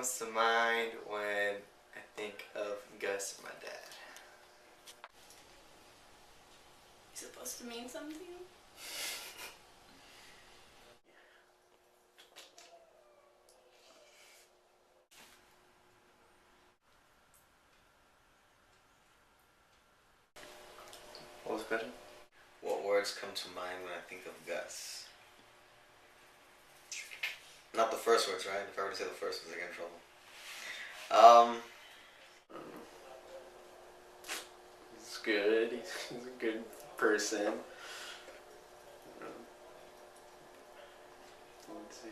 comes to mind when I think of Gus and my dad? It's supposed to mean something? What was the question? What words come to mind when I think of Gus? Not the first words, right? If I were to say the first words, I get in trouble. He's good. He's a good person.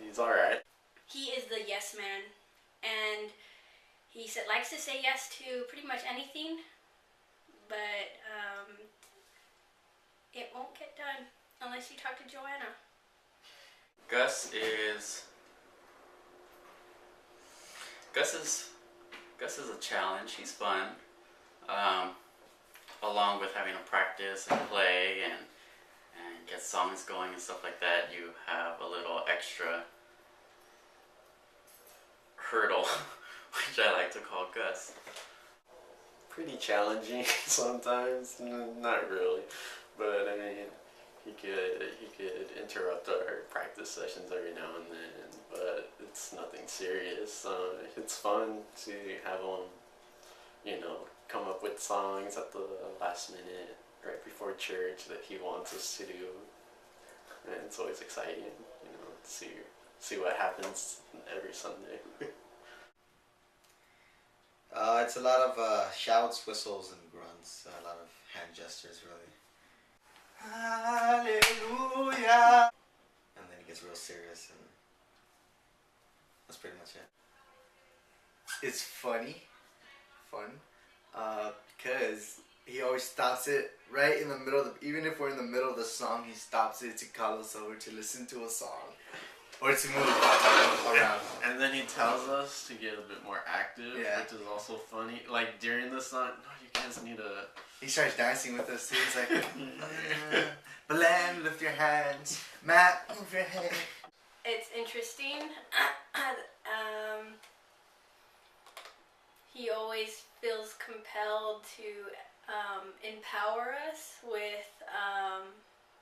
He's alright. He is the yes man, and he likes to say yes to pretty much anything, but it won't get done unless you talk to Joanna. Gus is a challenge. He's fun. Along with having to practice and play and get songs going and stuff like that, you have a little extra hurdle, which I like to call Gus. Pretty challenging sometimes. Not really, but I mean, he could interrupt our practice sessions every now and then, but it's nothing serious. It's fun to have him, come up with songs at the last minute, right before church, that he wants us to do, and it's always exciting, to see what happens every Sunday. It's a lot of shouts, whistles, and grunts. A lot of hand gestures, really. Hallelujah! And then it gets real serious, and that's pretty much it. It's fun, because he always stops it right in the middle of even if we're in the middle of the song, he stops it to call us over to listen to a song. Or to move around. And then he tells us to get a bit more active, yeah. Which is also funny. Like during the song, no, you guys need to... He starts dancing with us too. He's like, Belen, lift your hands. Matt, move your head. It's interesting. He always feels compelled to empower us with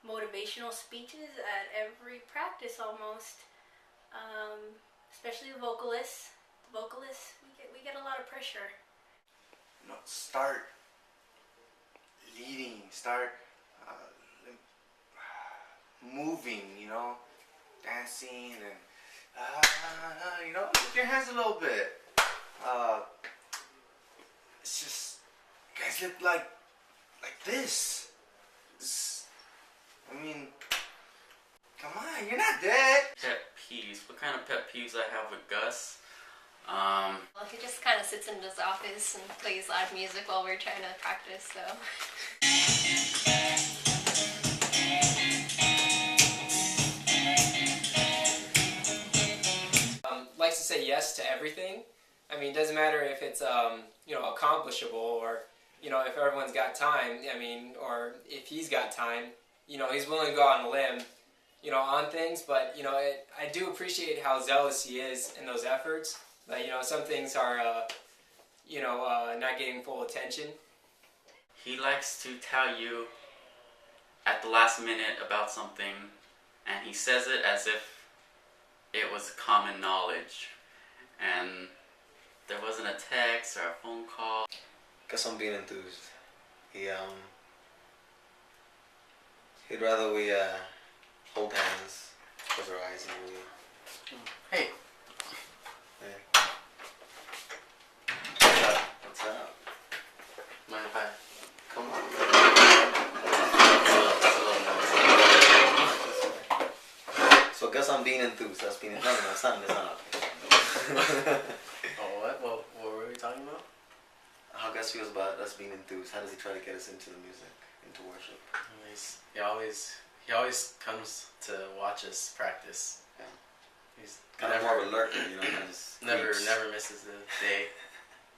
motivational speeches at every practice almost. Especially the vocalists. We get a lot of pressure. Start leading, start moving, dancing and lift your hands a little bit. It's just, you guys look like this. Come on, you're not dead. Pet peeves. What kind of pet peeves I have with Gus? Well, he just kind of sits in his office and plays loud music while we're trying to practice, so. Likes to say yes to everything. I mean, it doesn't matter if it's, accomplishable or, if everyone's got time, or if he's got time, he's willing to go out on a limb, on things, but, I do appreciate how zealous he is in those efforts. But, some things are, not getting full attention. He likes to tell you at the last minute about something, and he says it as if it was common knowledge, and there wasn't a text or a phone call. Guess I'm being enthused. He'd rather we hold hands, close our eyes, and we... Hey. Hey. What's up? Mind if I come on? So guess I'm being enthused. That's being... No, it's not. Oh, what were we talking about? How Gus feels about us being enthused. How does he try to get us into the music, into worship? He always comes to watch us practice. Yeah. He's kind of more of a lurker, never misses a day.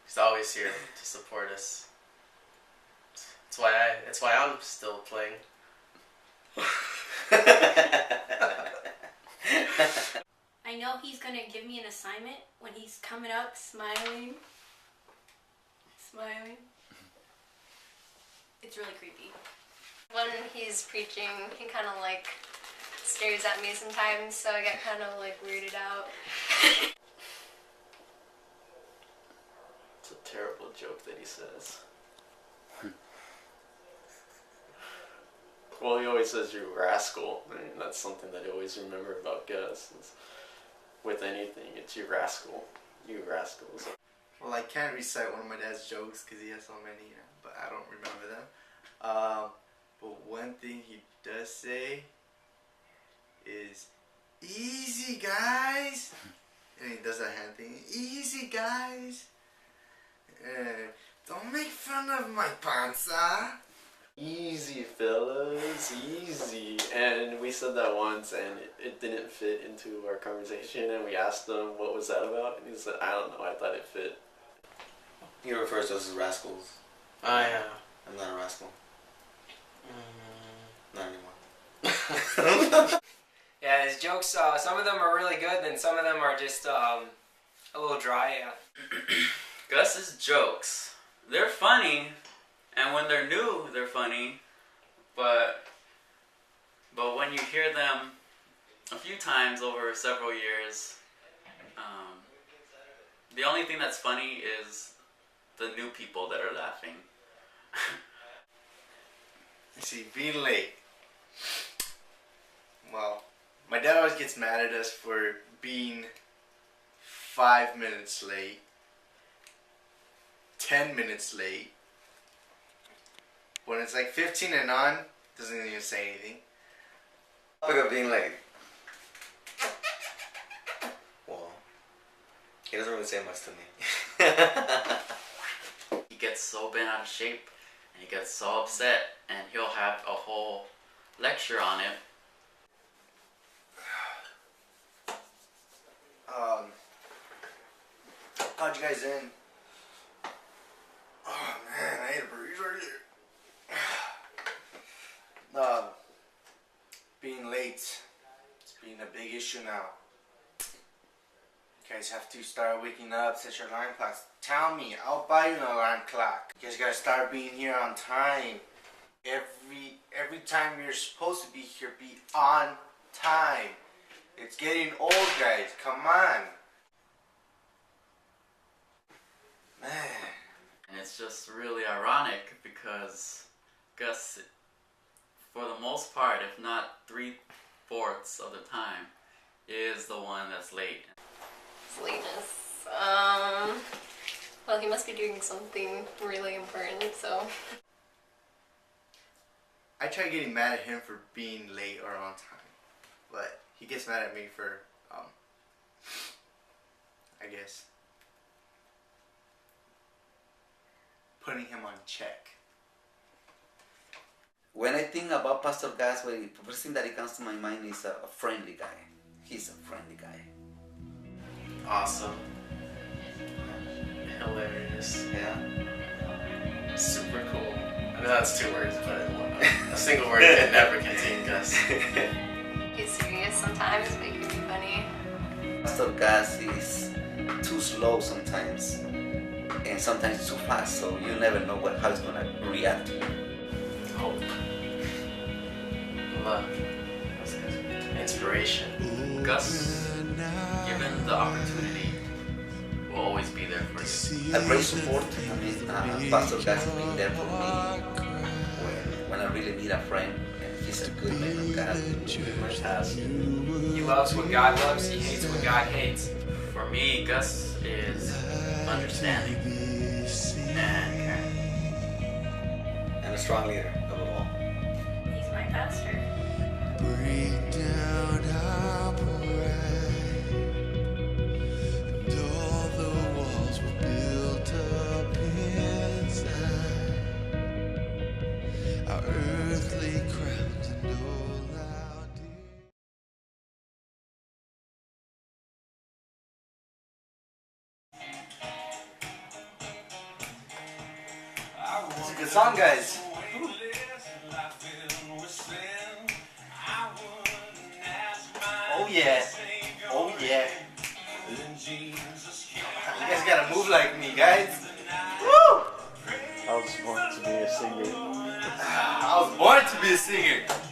He's always here to support us. That's why I'm still playing. I know know he's gonna give me an assignment when he's coming up smiling. Smiling. It's really creepy. When he's preaching, he kind of like stares at me sometimes, so I get kind of like weirded out. It's a terrible joke that he says. Well, he always says you rascal. I mean, that's something that I always remember about Gus. With anything, it's you rascal. You rascals. Well, I can't recite one of my dad's jokes because he has so many, but I don't remember them. But one thing he does say is, "Easy, guys," and he does that hand thing. "Easy, guys. Don't make fun of my panza." Easy, fellas, easy. And we said that once, and it didn't fit into our conversation. And we asked him what was that about, and he said, "I don't know. I thought it fit." He refers to us as rascals. Yeah. I'm not a rascal. Not anymore. Yeah, his jokes, some of them are really good, and some of them are just a little dry, yeah. Gus's jokes, they're funny, and when they're new, they're funny, but when you hear them a few times over several years, the only thing that's funny is the new people that are laughing. See, being late. Well, my dad always gets mad at us for being 5 minutes late, 10 minutes late. When it's like 15 and on, doesn't even say anything. Look at being like, well, he doesn't really say much to me. He gets so bent out of shape, and he gets so upset, and he'll have a whole lecture on it. How'd you guys in? Oh man, I ate a burrito right here. Being late, it's being a big issue now. You guys have to start waking up, set your alarm clocks. Tell me, I'll buy you an alarm clock. You guys gotta start being here on time. Every time you're supposed to be here, be on time. It's getting old, guys. Come on. Man. And it's just really ironic because Gus, for the most part, if not 3/4 of the time, is the one that's late. His lateness. Well, he must be doing something really important, so. I try getting mad at him for being late or on time, but he gets mad at me for, I guess, putting him on check. When I think about Pastor Gus, the first thing that comes to my mind is a friendly guy. He's a friendly guy. Awesome. Hilarious. Yeah. Super cool. I know that's 2 words, but a single word can never contain Gus. He's serious sometimes, but he can be funny. Pastor Gus is too slow sometimes, and sometimes too fast, so you never know how he's gonna react to you. Hope. Love. Inspiration. Gus, given the opportunity, will always be there for you. A great support. I mean, Pastor Gus has been there for me when I really need a friend, and he's a good man of God. He much has. He loves what God loves, he hates what God hates. For me, Gus is understanding and caring. And a strong leader, above all. He's my pastor. Break down our pride, and all the walls were built up inside. Our earthly crowns and all our dear. It's a good song, guys. Oh yeah. Oh Yeah. You guys gotta move like me, guys. Woo! I was born to be a singer. I was born to be a singer.